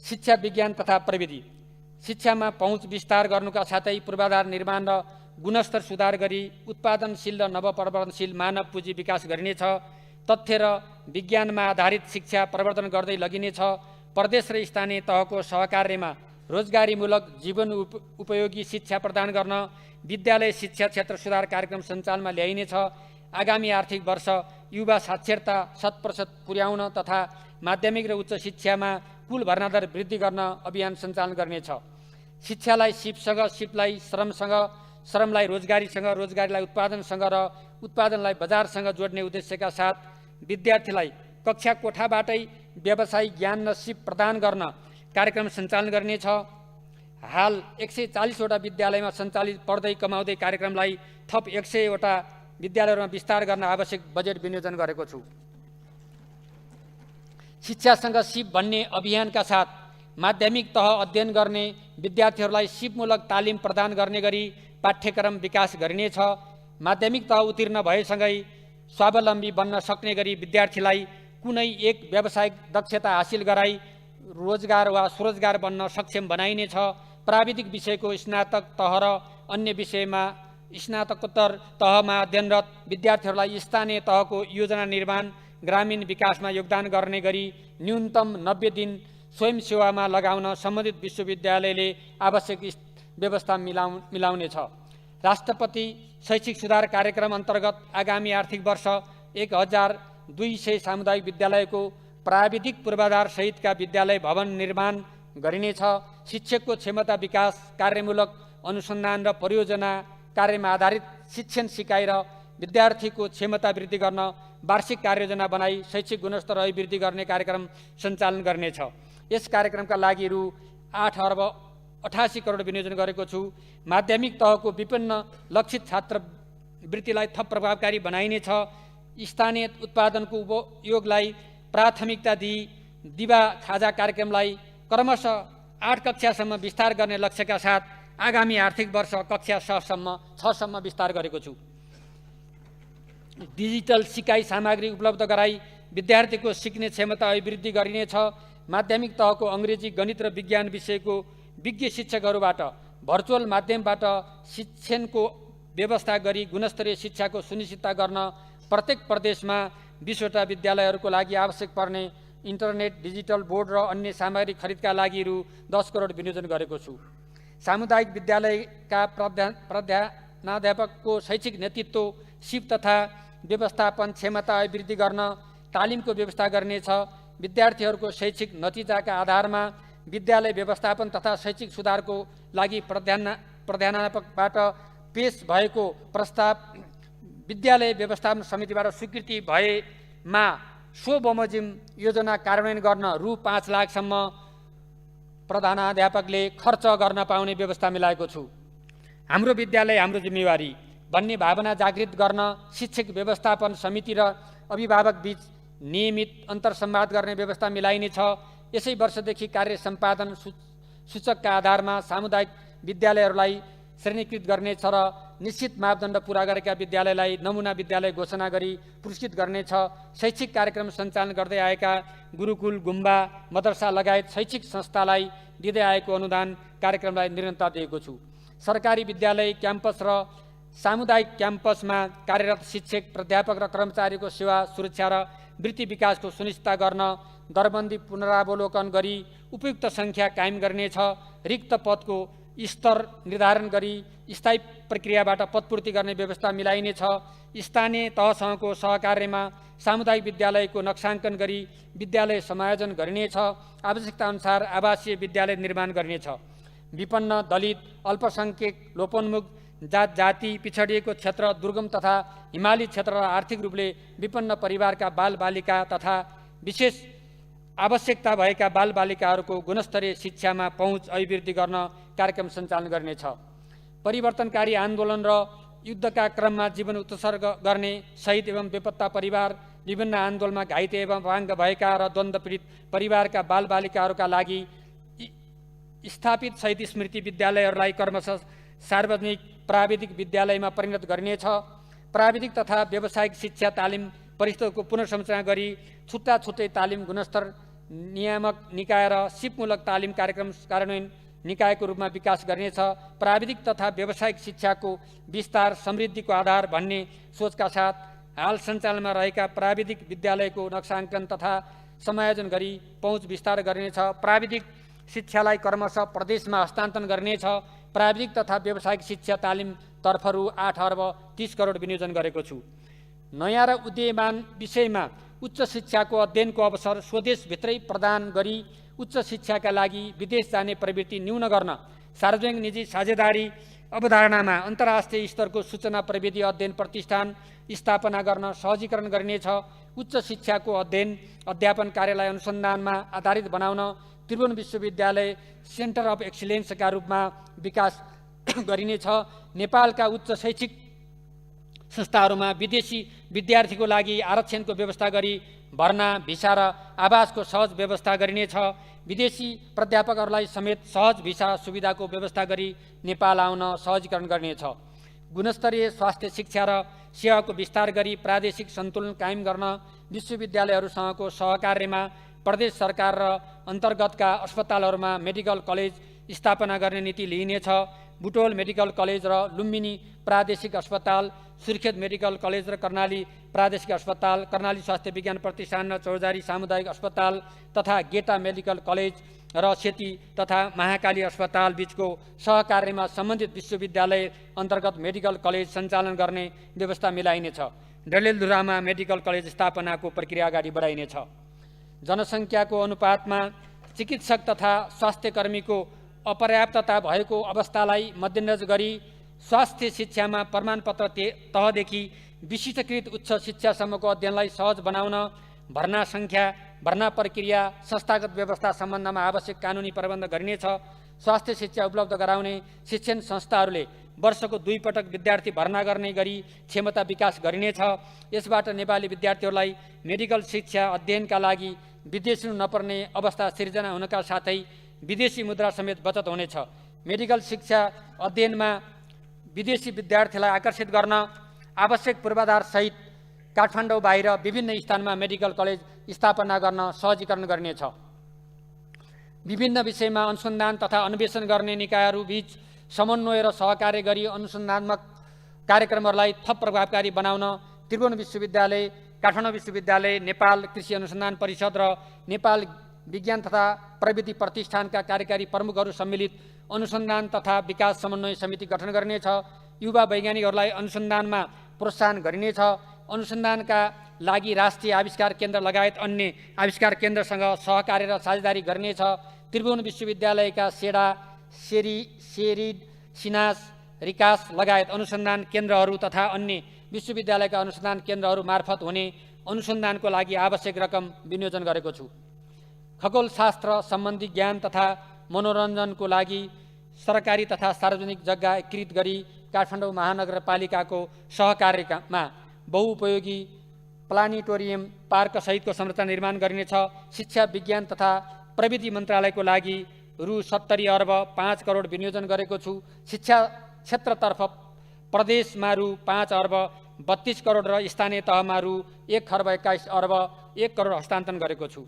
शिक्षा विज्ञान तथा प्रविधि शिक्षामा पहुँच विस्तार गर्नुका साथै पूर्वाधार निर्माण र गुणस्तर सुधार गरी उत्पादनशील र नवप्रवर्तनशील मानव पुँजी विकास गरिनेछ। तथ्य र विज्ञानमा आधारित शिक्षा प्रवर्धन गर्दै लगिनेछ। प्रदेश र स्थानीय तहको सहकार्यमा रोजगारीमूलक जीवन उपयोगी शिक्षा प्रदान गर्न विद्यालय शिक्षा क्षेत्र सुधार कार्यक्रम सञ्चालनमा ल्याइनेछ। आगामी आर्थिक वर्ष युवा साक्षरता 100% पुर्याउन तथा माध्यमिक र उच्च शिक्षामा कुल भर्ना दर वृद्धि गर्न अभियान सञ्चालन गर्नेछ। शिक्षालाई सिपसँग, सिपलाई श्रमसँग, श्रमलाई रोजगारीसँग, रोजगारीलाई उत्पादनसँग र उत्पादनलाई बजारसँग जोड्ने उद्देश्यका साथ विद्यार्थीलाई कक्षा कोठाबाटै व्यावसायिक ज्ञान र सिप प्रदान गर्न कार्यक्रम सञ्चालन गर्नेछ। हाल 140 वटा विद्यालयमा सञ्चालित पढ्दै कमाउँदै कार्यक्रमलाई थप 100 वटा विद्यालयहरूमा विस्तार गर्न आवश्यक बजेट विनियोजन गरेको छु। शिक्षासँग सिप भन्ने अभियानका साथ माध्यमिक तह अध्ययन गर्ने विद्यार्थीहरूलाई सिपमूलक तालिम प्रदान गर्ने गरी पाठ्यक्रम विकास गरिनेछ। माध्यमिक तह उत्तीर्ण भएसँगै स्वावलम्बी बन्न सक्ने गरी विद्यार्थीलाई कुनै एक व्यावसायिक दक्षता हासिल गराई रोजगार वा स्वरोजगार बन्न सक्षम बनाइनेछ। प्राविधिक विषयको स्नातक तह र अन्य विषयमा स्नातकोत्तर तहमा अध्ययनरत विद्यार्थीहरूलाई स्थानीय तहको योजना निर्माण ग्रामीण विकासमा योगदान गर्ने गरी न्यूनतम 90 दिन स्वयंसेवामा लगाउन सम्बन्धित विश्वविद्यालयले आवश्यक व्यवस्था मिलाउनेछ। राष्ट्रपति शैक्षिक सुधार कार्यक्रम अन्तर्गत आगामी आर्थिक वर्ष 1200 सामुदायिक विद्यालयको प्राविधिक पूर्वाधार सहितका विद्यालय भवन निर्माण गरिनेछ। शिक्षकको क्षमता विकास, कार्यमूलक अनुसन्धान र परियोजना कार्यमा आधारित शिक्षण सिकाइ र विद्यार्थीको क्षमता वृद्धि गर्न वार्षिक कार्ययोजना बनाई शैक्षिक गुणस्तर अभिवृद्धि गर्ने कार्यक्रम सञ्चालन गर्नेछ। यस कार्यक्रमका लागि रु 8.88 करोड विनियोजन गरेको छु। माध्यमिक तहको विभिन्न लक्षित छात्रवृत्तिलाई थप प्रभावकारी बनाइनेछ। स्थानीय उत्पादनको उपयोगलाई प्राथमिकता दिई दिवा खाजा कार्यक्रमलाई क्रमशः 8 कक्षासम्म विस्तार गर्ने लक्ष्यका साथ आगामी आर्थिक वर्ष कक्षा 6 सम्म विस्तार गरेको छु। डिजिटल सिकाइ सामग्री उपलब्ध गराई विद्यार्थीको सिक्ने क्षमता अभिवृद्धि गरिनेछ। माध्यमिक तहको अङ्ग्रेजी, गणित र विज्ञान विषयको विज्ञ शिक्षकहरूबाट भर्चुअल माध्यमबाट शिक्षणको व्यवस्था गरी गुणस्तरीय शिक्षाको सुनिश्चितता गर्न प्रत्येक प्रदेशमा 20 वटा विद्यालयहरूको लागि आवश्यक पर्ने इन्टरनेट, डिजिटल बोर्ड र अन्य सामग्री खरिदका लागि रु 10 करोड विनियोजन गरेको छु। सामुदायिक विद्यालयका प्रधानाध्यापकको शैक्षिक नेतृत्व, सिप तथा व्यवस्थापन क्षमता अभिवृद्धि गर्न तालिमको व्यवस्था गर्नेछ। विद्यार्थीहरूको शैक्षिक नतिजाका आधारमा विद्यालय व्यवस्थापन तथा शैक्षिक सुधारको लागि प्रधानाध्यापकबाट पेश भएको प्रस्ताव विद्यालय व्यवस्थापन समितिबाट स्वीकृति भएमा सो बमोजिम योजना कार्यान्वयन गर्न रु 5 लाखसम्म प्रधानाध्यापकले खर्च गर्न पाउने व्यवस्था मिलाएको छु। हाम्रो विद्यालय हाम्रो जिम्मेवारी भन्ने भावना जागृत गर्न शिक्षक व्यवस्थापन समिति र अभिभावक बीच नियमित अन्तर्संवाद गर्ने व्यवस्था मिलाइनेछ। यसै वर्षदेखि कार्य सम्पादन सूचकका आधारमा सामुदायिक विद्यालयहरूलाई श्रेणीकृत गर्नेछ र निश्चित मापदण्ड पूरा गरेका विद्यालयलाई नमुना विद्यालय घोषणा गरी पुरस्कृत गर्नेछ। शैक्षिक कार्यक्रम सञ्चालन गर्दै आएका गुरुकुल, गुम्बा, मदरसा लगायत शैक्षिक संस्थालाई दिँदै आएको अनुदान कार्यक्रमलाई निरन्तरता दिएको छु। सरकारी विद्यालय क्याम्पस र सामुदायिक क्याम्पसमा कार्यरत शिक्षक, प्राध्यापक र कर्मचारीको सेवा सुरक्षा र वृत्ति विकासको सुनिश्चितता गर्न दरबन्दी पुनरावलोकन गरी उपयुक्त सङ्ख्या कायम गर्नेछ। रिक्त पदको स्तर निर्धारण गरी स्थायी प्रक्रियाबाट पदपूर्ति गर्ने व्यवस्था मिलाइनेछ। स्थानीय तहसँगको सहकार्यमा सामुदायिक विद्यालयको नक्साङ्कन गरी विद्यालय समायोजन गरिनेछ। आवश्यकताअनुसार आवासीय विद्यालय निर्माण गरिनेछ। विपन्न, दलित, अल्पसङ्ख्यक, लोपोन्मुख जाति, पिछडिएको क्षेत्र, दुर्गम तथा हिमाली क्षेत्र र आर्थिक रूपले विपन्न परिवारका बालबालिका तथा विशेष आवश्यकता भएका बालबालिकाहरूको गुणस्तरीय शिक्षामा पहुँच अभिवृद्धि गर्न कार्यक्रम सञ्चालन गर्नेछ। परिवर्तनकारी आन्दोलन र युद्धका क्रममा जीवन उत्सर्ग गर्ने शहीद एवं बेपत्ता परिवार, विभिन्न आन्दोलनमा घाइते एवं अपाङ्ग भएका र द्वन्द्व पीडित परिवारका बालबालिकाहरूका लागि स्थापित शहीद स्मृति विद्यालयहरूलाई क्रमशः सार्वजनिक प्राविधिक विद्यालयमा परिणत गरिनेछ। प्राविधिक तथा व्यावसायिक शिक्षा तालिम परिषदको पुनर्संरचना गरी छुट्टा छुट्टै तालिम गुणस्तर नियामक निकाय र सिपमूलक तालिम कार्यक्रम कार्यान्वयन निकायको रूपमा विकास गरिनेछ। प्राविधिक तथा व्यावसायिक शिक्षाको विस्तार समृद्धिको आधार भन्ने सोचका साथ हाल सञ्चालनमा रहेका प्राविधिक विद्यालयको नक्साङ्कन तथा समायोजन गरी पहुँच विस्तार गरिनेछ। प्राविधिक शिक्षालाई क्रमशः प्रदेशमा हस्तान्तरण गरिनेछ। प्राविधिक तथा व्यावसायिक शिक्षा तालिम तर्फहरू 8 अर्ब 30 करोड विनियोजन गरेको छु। नयाँ र उदीयमान विषयमा उच्च शिक्षाको अध्ययनको अवसर स्वदेशभित्रै प्रदान गरी उच्च शिक्षाका लागि विदेश जाने प्रवृत्ति न्यून गर्न सार्वजनिक निजी साझेदारी अवधारणामा अन्तर्राष्ट्रिय स्तरको सूचना प्रविधि अध्ययन प्रतिष्ठान स्थापना गर्न सहजीकरण गरिनेछ। उच्च शिक्षाको अध्ययन अध्यापन कार्यालय अनुसन्धानमा आधारित बनाउन त्रिभुवन विश्वविद्यालय सेन्टर अफ एक्सिलेन्सका रूपमा विकास गरिनेछ। नेपालका उच्च शैक्षिक संस्थाहरूमा विदेशी विद्यार्थीको लागि आरक्षणको व्यवस्था गरी भर्ना, भिसा र आवासको सहज व्यवस्था गरिनेछ। विदेशी प्राध्यापकहरूलाई समेत सहज भिसा सुविधाको व्यवस्था गरी नेपाल आउन सहजीकरण गरिनेछ। गुणस्तरीय स्वास्थ्य शिक्षा र सेवाको विस्तार गरी प्रादेशिक सन्तुलन कायम गर्न विश्वविद्यालयहरूसँगको सहकार्यमा प्रदेश सरकार र अन्तर्गतका अस्पतालहरूमा मेडिकल कलेज स्थापना गर्ने नीति लिइनेछ। बुटोल मेडिकल कलेज र लुम्बिनी प्रादेशिक अस्पताल, सुर्खेत मेडिकल कलेज र कर्णाली प्रादेशिक अस्पताल, कर्णाली स्वास्थ्य विज्ञान प्रतिष्ठान र चौजारी सामुदायिक अस्पताल तथा गेटा मेडिकल कलेज र सेती तथा महाकाली अस्पताल बीचको सहकार्यमा सम्बन्धित विश्वविद्यालय अन्तर्गत मेडिकल कलेज सञ्चालन गर्ने व्यवस्था मिलाइनेछ। डडेलधुरामा मेडिकल कलेज स्थापनाको प्रक्रिया अगाडि बढाइनेछ। जनसङ्ख्याको अनुपातमा चिकित्सक तथा स्वास्थ्यकर्मीको अपर्याप्तता भएको अवस्थालाई मध्यनजर गरी स्वास्थ्य शिक्षामा प्रमाणपत्र तहदेखि विशिष्टकृत उच्च शिक्षासम्मको अध्ययनलाई सहज बनाउन भर्ना सङ्ख्या, भर्ना प्रक्रिया, संस्थागत व्यवस्था सम्बन्धमा आवश्यक कानुनी प्रबन्ध गरिनेछ। स्वास्थ्य शिक्षा उपलब्ध गराउने शिक्षण संस्थाहरूले वर्षको 2 पटक विद्यार्थी भर्ना गर्ने गरी क्षमता विकास गरिनेछ। यसबाट नेपाली विद्यार्थीहरूलाई मेडिकल शिक्षा अध्ययनका लागि विदेश नपर्ने अवस्था सिर्जना हुनका साथै विदेशी मुद्रा समेत बचत हुनेछ। मेडिकल शिक्षा अध्ययनमा विदेशी विद्यार्थीलाई आकर्षित गर्न आवश्यक पूर्वाधार सहित काठमाडौँ बाहिर विभिन्न स्थानमा मेडिकल कलेज स्थापना गर्न सहजीकरण गरिनेछ। विभिन्न विषयमा अनुसन्धान तथा अन्वेषण गर्ने निकायहरू बीच समन्वय र सहकार्य गरी अनुसन्धात्मक कार्यक्रमहरूलाई थप प्रभावकारी बनाउन त्रिभुवन विश्वविद्यालय, काठमाडौँ विश्वविद्यालय, नेपाल कृषि अनुसन्धान परिषद र नेपाल विज्ञान तथा प्रविधि प्रतिष्ठानका कार्यकारी प्रमुखहरू सम्मिलित अनुसन्धान तथा विकास समन्वय समिति गठन गरिनेछ। युवा वैज्ञानिकहरूलाई अनुसन्धानमा प्रोत्साहन गरिनेछ। अनुसन्धानका लागि राष्ट्रिय आविष्कार केन्द्र लगायत अन्य आविष्कार केन्द्रसँग सहकार्य र साझेदारी गरिनेछ। त्रिभुवन विश्वविद्यालयका सेडा, सेरिड, सिनास, रिकास लगायत अनुसन्धान केन्द्रहरू तथा अन्य विश्वविद्यालयका अनुसन्धान केन्द्रहरू मार्फत हुने अनुसन्धानको लागि आवश्यक रकम विनियोजन गरेको छु। खगोलशास्त्र सम्बन्धी ज्ञान तथा मनोरञ्जनको लागि सरकारी तथा सार्वजनिक जग्गा एकीकृत गरी काठमाडौँ महानगरपालिकाको सहकार्यमा बहुउपयोगी प्लानिटोरियम पार्क सहितको संरचना निर्माण गरिनेछ। शिक्षा विज्ञान तथा प्रविधि मन्त्रालयको लागि रु 70 अर्ब 5 करोड विनियोजन गरेको छु। शिक्षा क्षेत्रतर्फ प्रदेशमा रु 5 अर्ब 32 करोड र स्थानीय तहमा रु 1 खर्ब 21 अर्ब 1 करोड हस्तान्तरण गरेको छु।